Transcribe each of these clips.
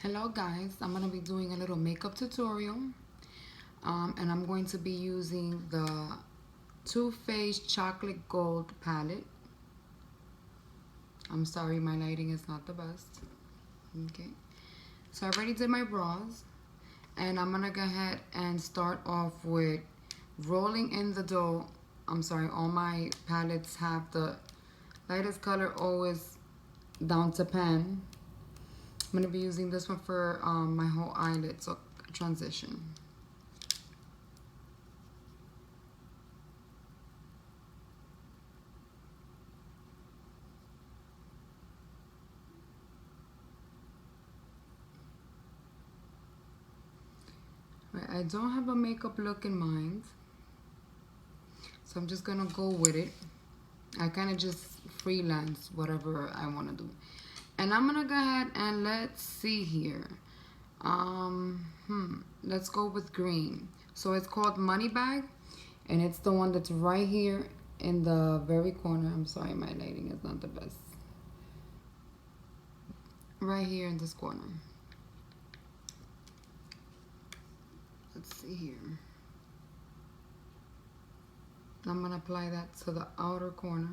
Hello guys, I'm going to be doing a little makeup tutorial and I'm going to be using the Too Faced Chocolate Gold palette. I'm sorry my lighting is not the best. Okay, so I already did my brows and I'm going to go ahead and start off with rolling in the dough. All my palettes have the lightest color always down to pan. I'm going to be using this one for my whole eyelid, so transition. Right, I don't have a makeup look in mind, so I'm just going to go with it. I kind of just freelance whatever I want to do. And I'm going to go ahead and let's see here. Let's go with green. So it's called Money Bag, and it's the one that's right here in the very corner. I'm sorry, my lighting is not the best. Right here in this corner. Let's see here. I'm going to apply that to the outer corner.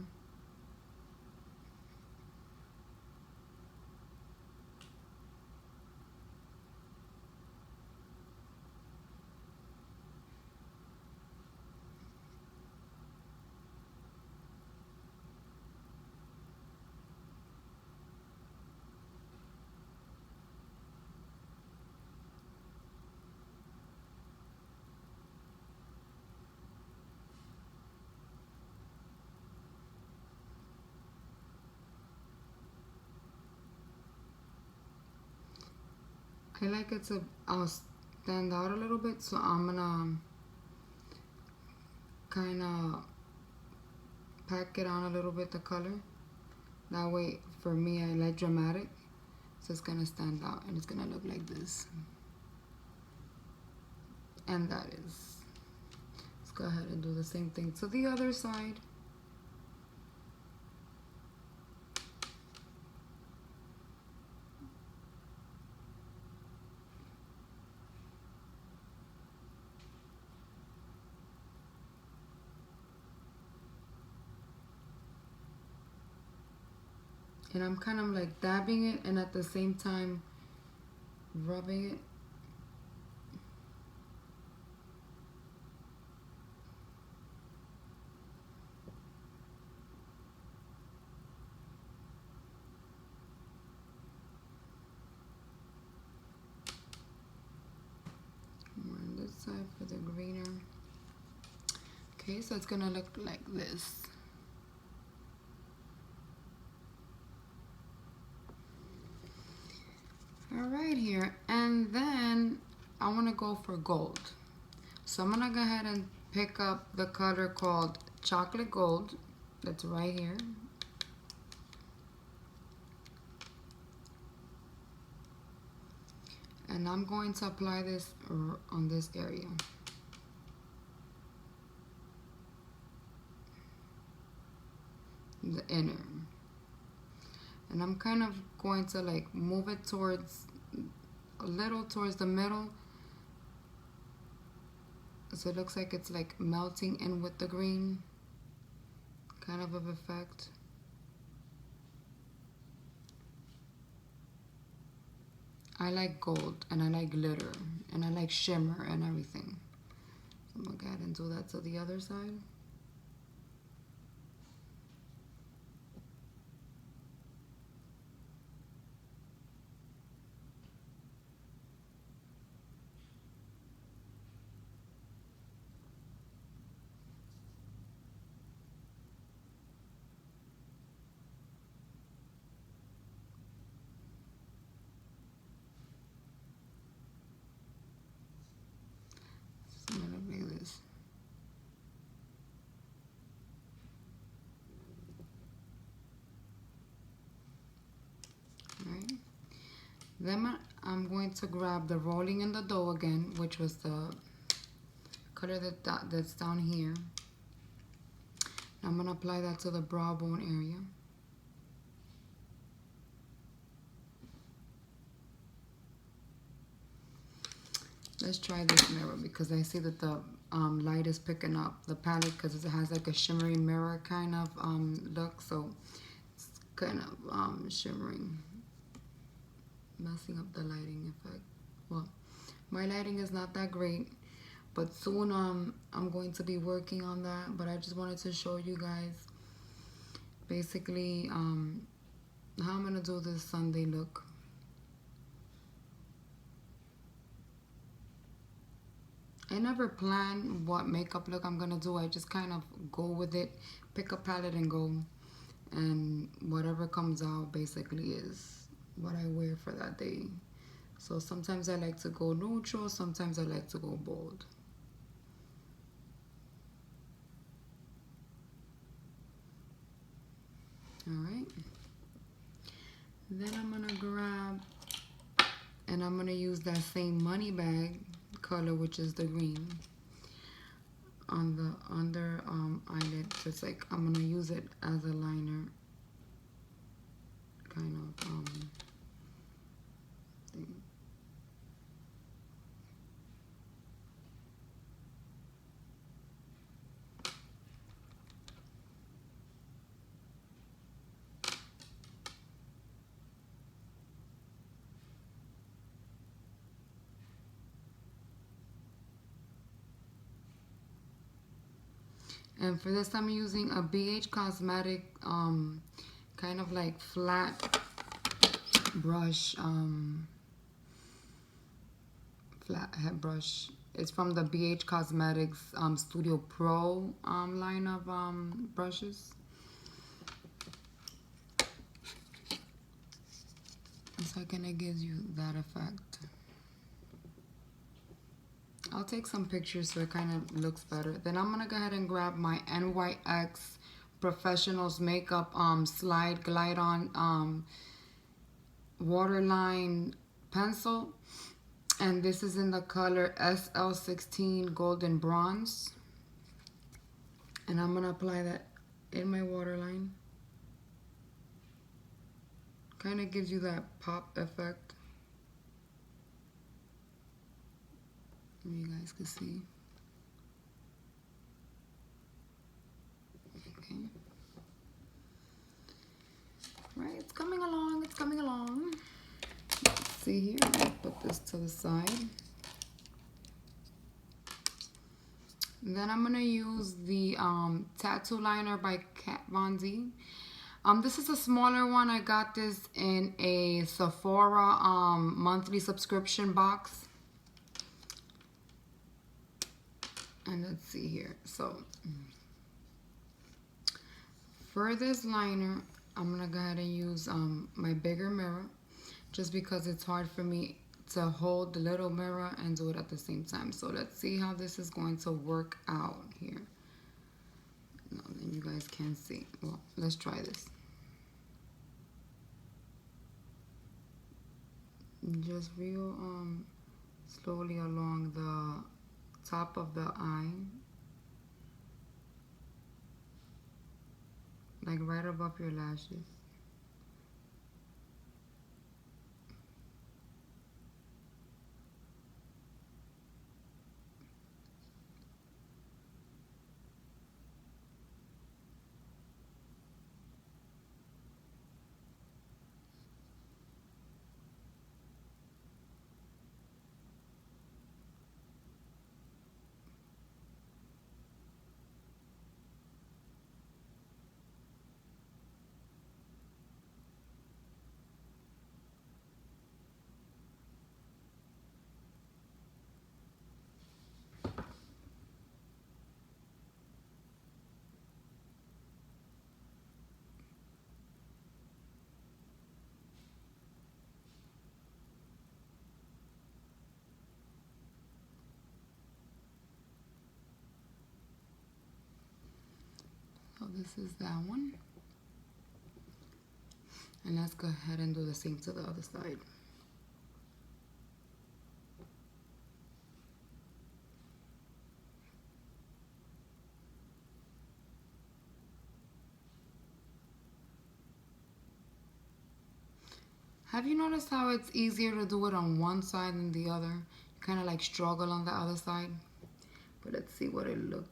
I like it to stand out a little bit, so I'm gonna kind of pack it on a little bit, the color. That way, for me, I like dramatic, so it's gonna stand out and it's gonna look like this. And that is. Let's go ahead and do the same thing to the other side. And I'm kind of like dabbing it and at the same time rubbing it. More on this side for the greener. Okay, so it's gonna look like this. Alright here, and then I want to go for gold. So I'm going to go ahead and pick up the color called Chocolate Gold. That's right here. And I'm going to apply this on this area. The inner. And I'm kind of going to like move it towards a little towards the middle, so it looks like it's like melting in with the green, kind of effect. I like gold and I like glitter and I like shimmer and everything. So I'm gonna go ahead and do that to the other side. So I'm gonna do this. Right. Then I'm going to grab the rolling in the dough again, which was the color that's down here. I'm going to apply that to the brow bone area. Let's try this mirror because I see that the light is picking up the palette because it has like a shimmery mirror kind of look. So it's kind of shimmering, messing up the lighting effect. Well, my lighting is not that great, but soon I'm going to be working on that. But I just wanted to show you guys basically how I'm gonna do this Sunday look. I never plan what makeup look I'm gonna do. I just kind of go with it, pick a palette and go, and whatever comes out basically is what I wear for that day. So sometimes I like to go neutral, sometimes I like to go bold. Alright. Then I'm gonna grab, and I'm gonna use that same money bag color, which is the green, on the under eyelid. Just like I'm gonna use it as a liner kind of thing. And for this I'm using a BH Cosmetic kind of like flat brush, flat head brush. It's from the BH Cosmetics Studio Pro line of brushes. So it kind of gives you that effect. I'll take some pictures so it kind of looks better. Then I'm gonna go ahead and grab my NYX Professionals Makeup Slide Glide On Waterline Pencil. And this is in the color SL16 Golden Bronze. And I'm gonna apply that in my waterline. Kind of gives you that pop effect. You guys can see. Okay. Right, it's coming along, it's coming along. Let's see here, I'll put this to the side. And then I'm gonna use the tattoo liner by Kat Von D. This is a smaller one. I got this in a Sephora monthly subscription box. And let's see here. So for this liner, I'm gonna go ahead and use my bigger mirror, just because it's hard for me to hold the little mirror and do it at the same time. So let's see how this is going to work out here. No, then you guys can't see. Well, let's try this. Just real slowly along the top of the eye, like right above your lashes. So this is that one. And let's go ahead and do the same to the other side. Have you noticed how it's easier to do it on one side than the other? kind of like struggle on the other side. But let's see what it looks.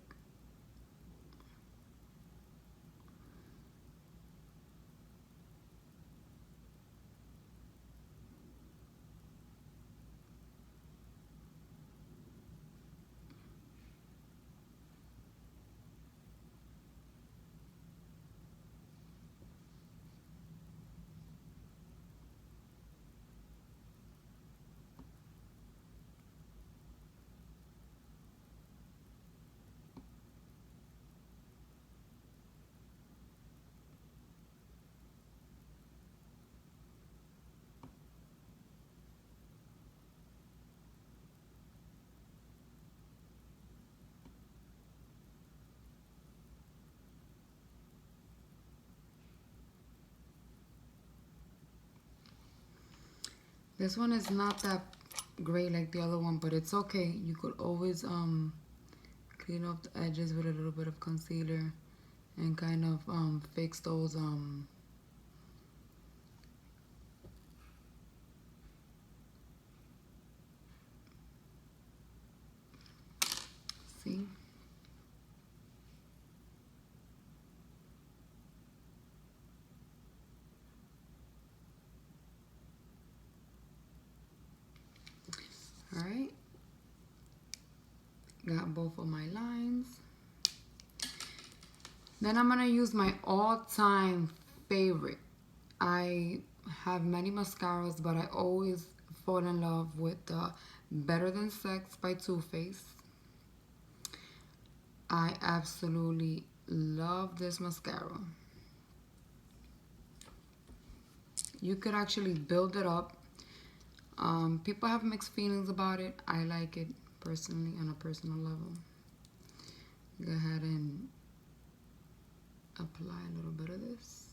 This one is not that great like the other one, but it's okay. You could always clean up the edges with a little bit of concealer and kind of fix those see. All right, got both of my lines. Then I'm gonna use my all-time favorite. I have many mascaras, but I always fall in love with the Better Than Sex by Too Faced. I absolutely love this mascara. You could actually build it up. People have mixed feelings about it. I like it personally on a personal level. Go ahead and apply a little bit of this.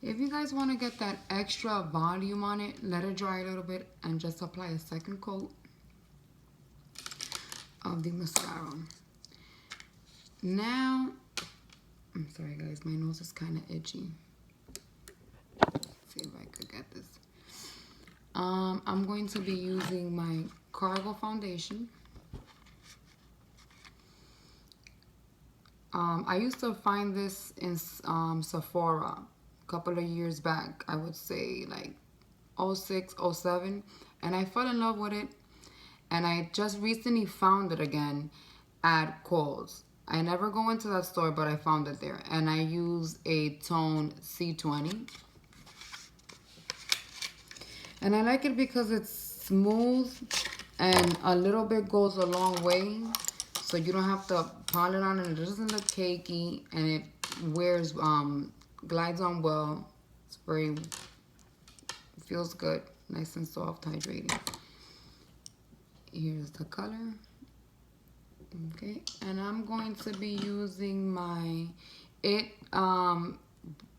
If you guys want to get that extra volume on it, let it dry a little bit and just apply a second coat of the mascara. Now, I'm sorry guys, my nose is kind of itchy. Let's see if I could get this. I'm going to be using my Cargo foundation. I used to find this in Sephora a couple of years back. I would say like 06, 07, and I fell in love with it. And I just recently found it again at Kohl's. I never go into that store, but I found it there. And I use a tone C20. And I like it because it's smooth and a little bit goes a long way. So you don't have to pile it on, and it doesn't look cakey, and it wears, glides on well. It's very, feels good, nice and soft, hydrating. Here's the color. Okay, and I'm going to be using my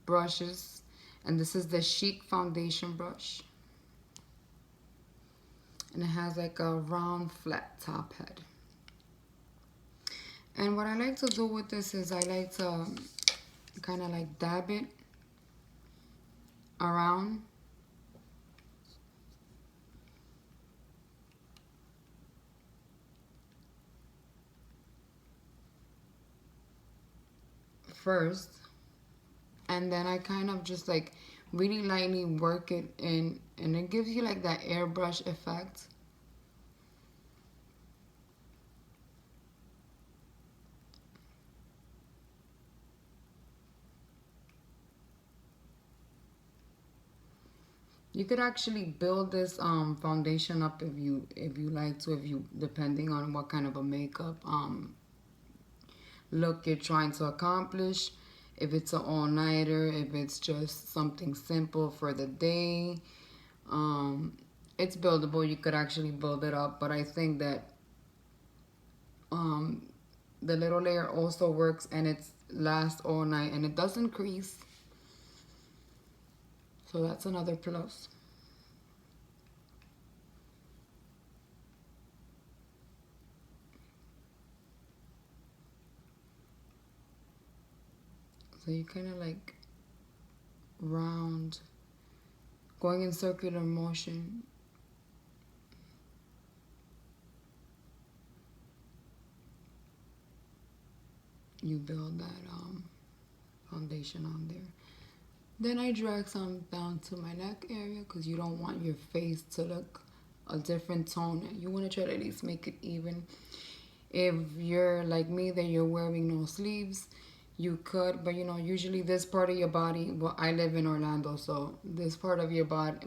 brushes, and this is the Chic foundation brush, and it has like a round flat top head. And what I like to do with this is I like to kind of like dab it around. First, and then I kind of just like really lightly work it in, and it gives you like that airbrush effect. You could actually build this foundation up if you like to, if you, depending on what kind of a makeup look you're trying to accomplish. If it's an all-nighter, if it's just something simple for the day, it's buildable. You could actually build it up, but I think that the little layer also works, and it lasts all night and it doesn't crease, so that's another plus. So you kind of like round, going in circular motion. You build that foundation on there. Then I drag some down to my neck area because you don't want your face to look a different tone. You want to try to at least make it even. If you're like me that you're wearing no sleeves, you could, but you know, usually this part of your body, well, I live in Orlando, so this part of your body,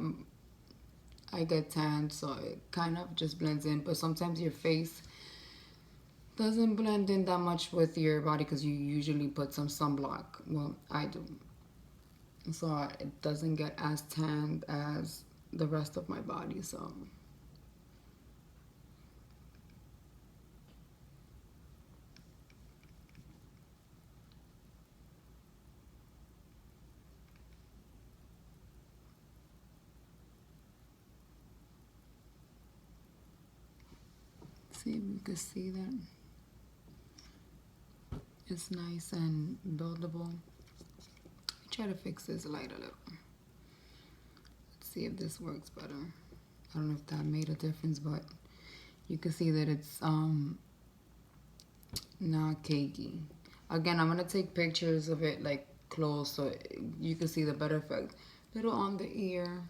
I get tan, so it kind of just blends in, but sometimes your face doesn't blend in that much with your body because you usually put some sunblock. Well, I do. So it doesn't get as tanned as the rest of my body, so. See if you can see that. It's nice and buildable. Try to fix this light a little. Let's see if this works better. I don't know if that made a difference, but you can see that it's not cakey. Again, I'm gonna take pictures of it like close so you can see the better effect. Little on the ear.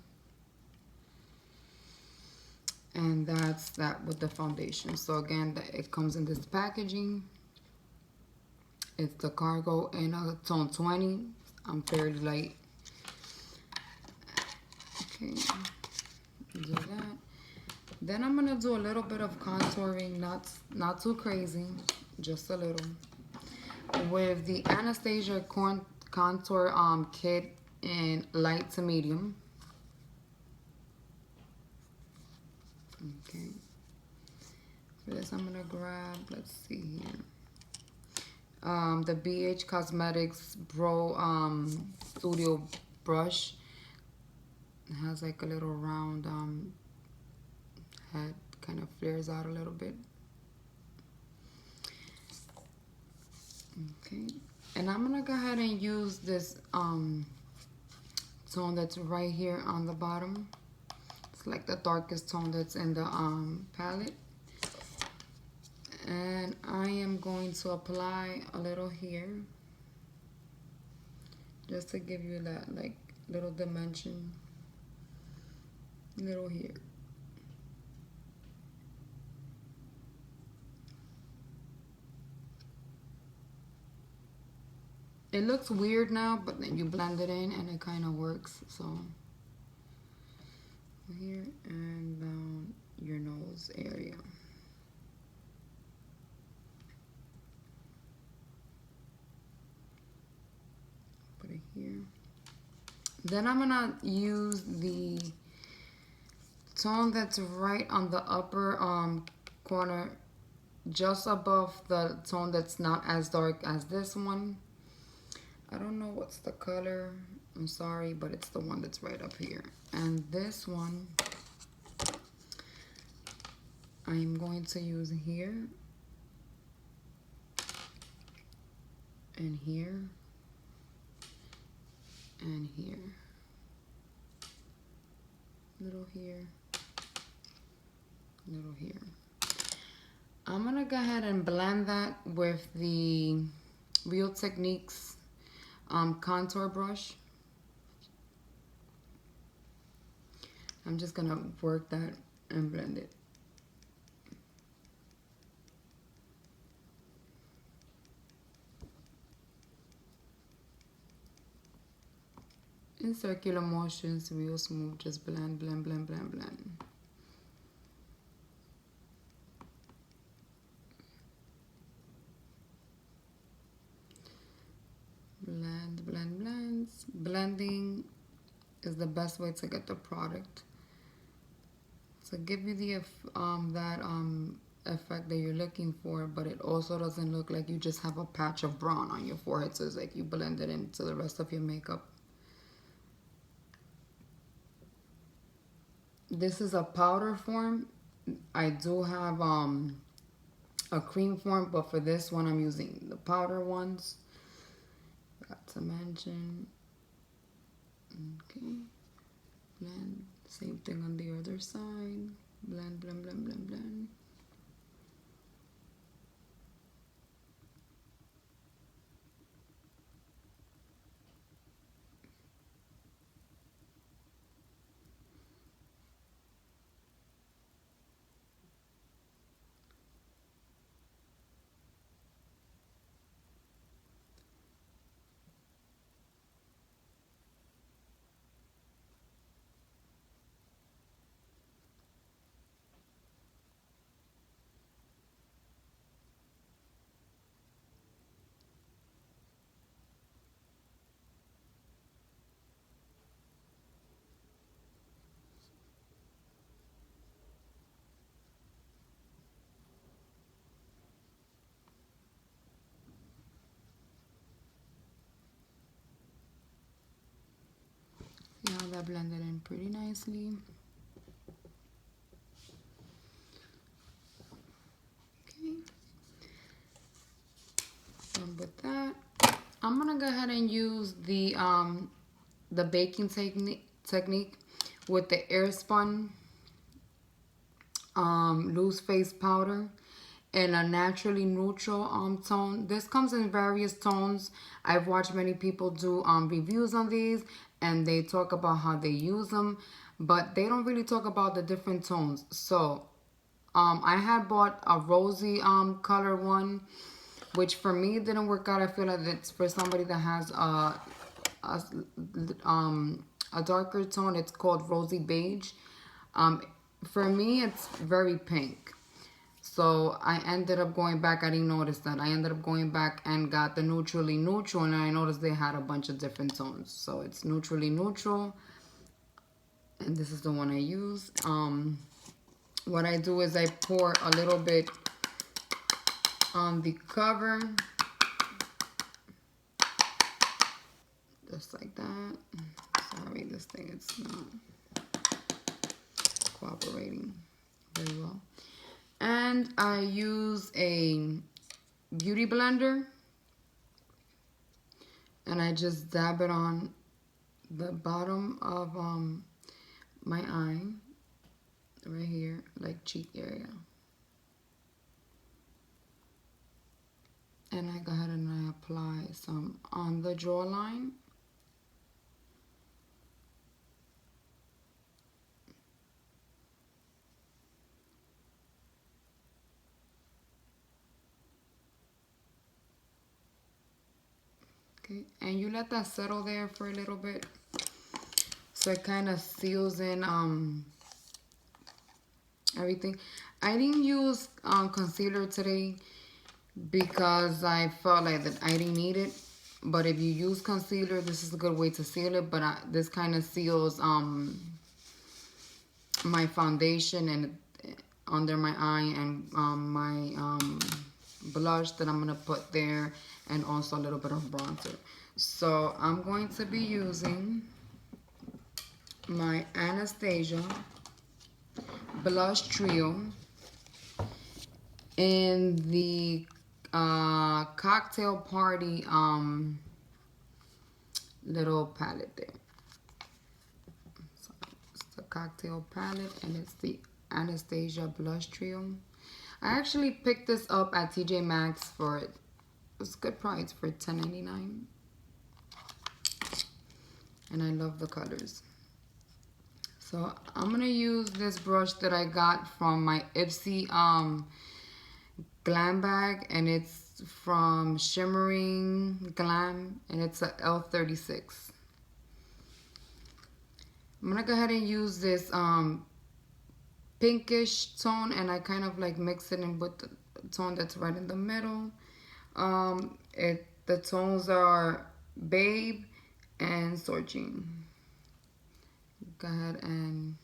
And that's that with the foundation. So again, it comes in this packaging. It's the cargo in a tone 20. I'm fairly light. Okay, do that. Then I'm gonna do a little bit of contouring, not too crazy, just a little. With the Anastasia contour kit in light to medium. Okay. For this, I'm gonna grab. Let's see here. The BH Cosmetics Bro Studio brush. It has like a little round head, kind of flares out a little bit. Okay, and I'm gonna go ahead and use this tone that's right here on the bottom. It's like the darkest tone that's in the palette. And I am going to apply a little here, just to give you that like little dimension. Little here. It looks weird now, but then you blend it in and it kind of works. So here and down your nose area. Put it here. Then I'm gonna use the tone that's right on the upper corner, just above the tone that's not as dark as this one. I don't know what's the color, I'm sorry, but it's the one that's right up here. And this one I'm going to use here and here and here. Little here, little here. I'm gonna go ahead and blend that with the Real Techniques contour brush. I'm just gonna work that and blend it. In circular motions, real smooth, just blend, blend, blend, blend, blend. blend, blends. Blending is the best way to get the product. So give you the effect that you're looking for, but it also doesn't look like you just have a patch of brown on your forehead. So it's like you blend it into the rest of your makeup. This is a powder form. I do have a cream form, but for this one I'm using the powder ones. Got to mention. Okay. Blend. Same thing on the other side. Blend, blend, blend, blend, blend. See how that blended in pretty nicely. Okay. Done with that. I'm gonna go ahead and use the baking technique with the Airspun loose face powder in a naturally neutral tone. This comes in various tones. I've watched many people do reviews on these, and they talk about how they use them, but they don't really talk about the different tones. So I had bought a rosy color one, which for me didn't work out. I feel like it's for somebody that has a darker tone. It's called rosy beige. For me, it's very pink. So I ended up going back. I didn't notice that. I ended up going back and got the neutrally neutral, and I noticed they had a bunch of different tones. So it's neutrally neutral, and this is the one I use. What I do is I pour a little bit on the cover, just like that. Sorry, this thing, it's not cooperating very well. And I use a beauty blender, and I just dab it on the bottom of my eye, right here, like cheek area. And I go ahead and I apply some on the jawline. Okay, and you let that settle there for a little bit, so it kind of seals in everything. I didn't use concealer today because I felt like that I didn't need it. But if you use concealer, this is a good way to seal it. But this kind of seals my foundation and under my eye, and my blush that I'm gonna put there, and also a little bit of bronzer. So I'm going to be using my Anastasia blush trio in the cocktail party little palette there. So it's the cocktail palette, and it's the Anastasia blush trio. I actually picked this up at TJ Maxx for it's a good price for $10.99, and I love the colors. So I'm gonna use this brush that I got from my Ipsy glam bag, and it's from Shimmering Glam, and it's a L36. I'm gonna go ahead and use this pinkish tone, and I kind of like mix it in with the tone that's right in the middle. The tones are Babe and Sorgine. Go ahead and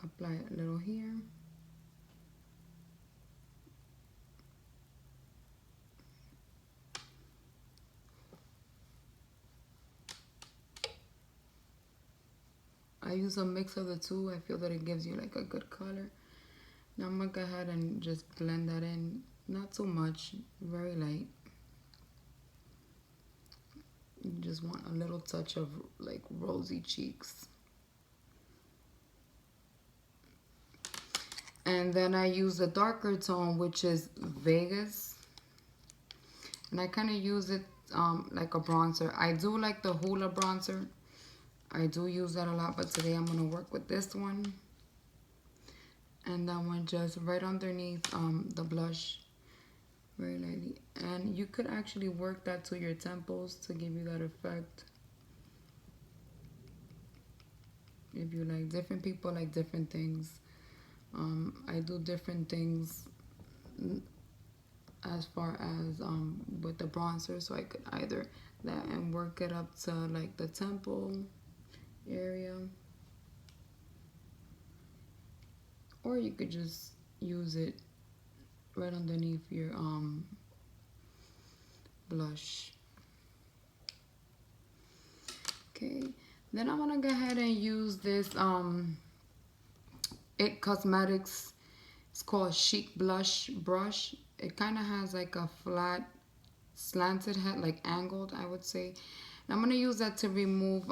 apply a little here. I use a mix of the two. I feel that it gives you like a good color. Now I'm gonna go ahead and just blend that in. Not too much, very light. You just want a little touch of like rosy cheeks. And then I use the darker tone, which is Vegas. And I kind of use it like a bronzer. I do like the Hoola bronzer. I do use that a lot, but today I'm going to work with this one. And that one just right underneath the blush. Very lightly. And you could actually work that to your temples to give you that effect. If you like, different people like different things. I do different things as far as with the bronzer, so I could either that and work it up to like the temple area, or you could just use it right underneath your blush. Okay, then I'm gonna go ahead and use this It Cosmetics, it's called Chic Blush Brush. It kind of has like a flat slanted head, like angled, I would say. And I'm gonna use that to remove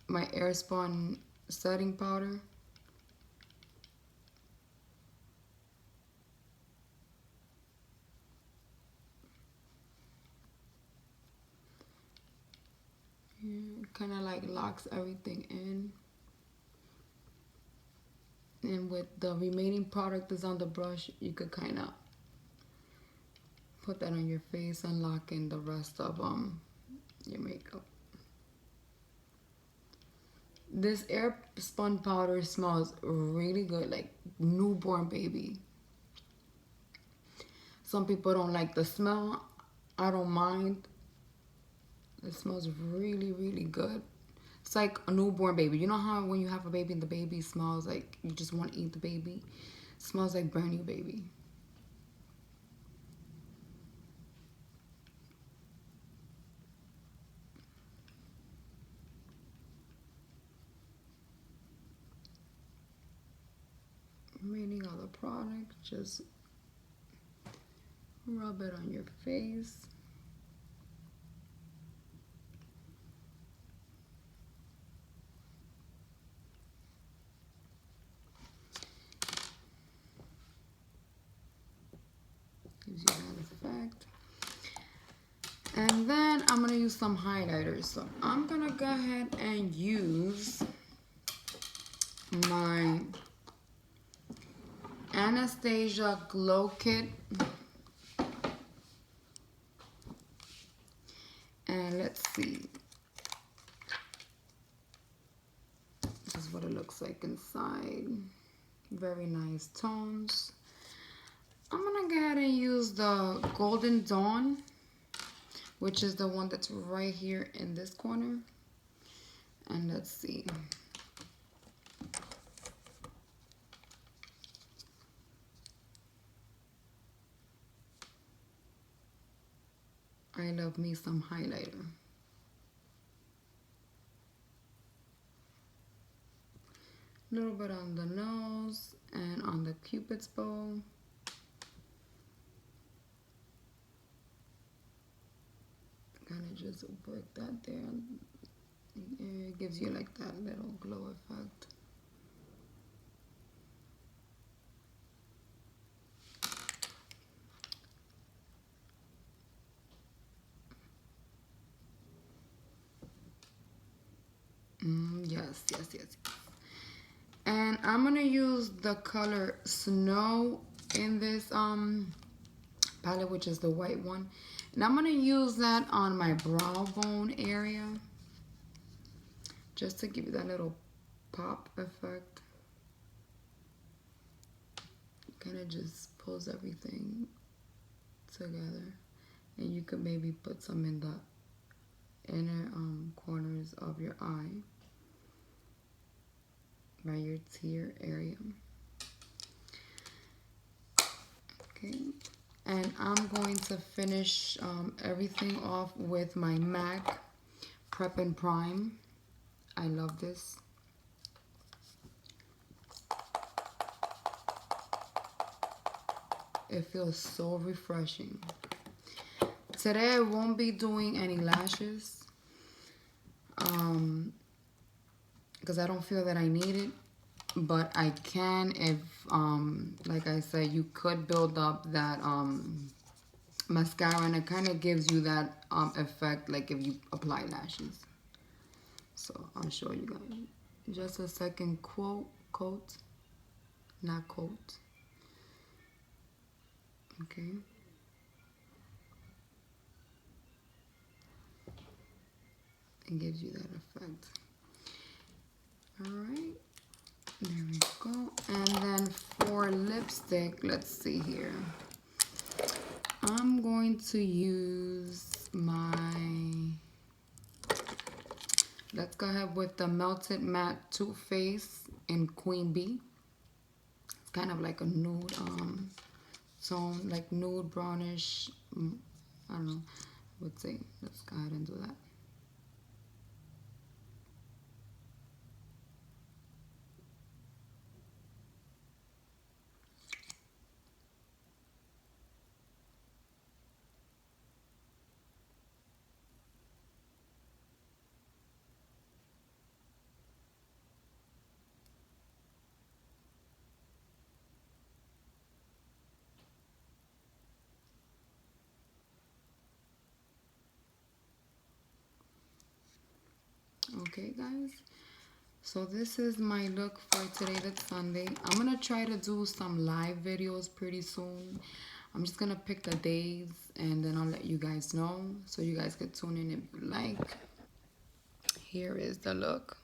my Airspun setting powder. It kind of like locks everything in. And with the remaining product that's on the brush, you could kind of put that on your face and lock in the rest of your makeup. This Airspun powder smells really good, like newborn baby. Some people don't like the smell. I don't mind. It smells really, really good. It's like a newborn baby. You know how when you have a baby and the baby smells like you just want to eat the baby? It smells like brand new baby. Remaining of the product, just rub it on your face. Gives you that effect. And then I'm gonna use some highlighters. So I'm gonna go ahead and use my Anastasia Glow Kit. And let's see. This is what it looks like inside. Very nice tones. I'm gonna go ahead and use the Golden Dawn, which is the one that's right here in this corner. And let's see. I love me some highlighter. A little bit on the nose and on the Cupid's bow. Kind of just work that there. It gives you like that little glow effect. Yes. And I'm gonna use the color Snow in this palette, which is the white one. And I'm gonna use that on my brow bone area, just to give you that little pop effect. Kind of just pulls everything together. And you could maybe put some in the inner corners of your eye, by your tear area. Okay, and I'm going to finish everything off with my MAC Prep and Prime. I love this. It feels so refreshing. Today I won't be doing any lashes because I don't feel that I need it, but I can if like I said, you could build up that mascara, and it kind of gives you that effect like if you apply lashes. So I'll show you guys. Just a second. Coat, not coat. Okay. It gives you that effect. Alright. There we go. And then for lipstick, let's see here. I'm going to use let's go ahead with the Melted Matte Too Faced in Queen Bee. It's kind of like a nude tone, like nude brownish. I don't know. I would say let's go ahead and do that. Okay, guys. So this is my look for today, that's Sunday. I'm gonna try to do some live videos pretty soon. I'm just gonna pick the days and then I'll let you guys know so you guys can tune in if you like. Here is the look.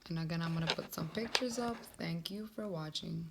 And again, I'm gonna put some pictures up. Thank you for watching.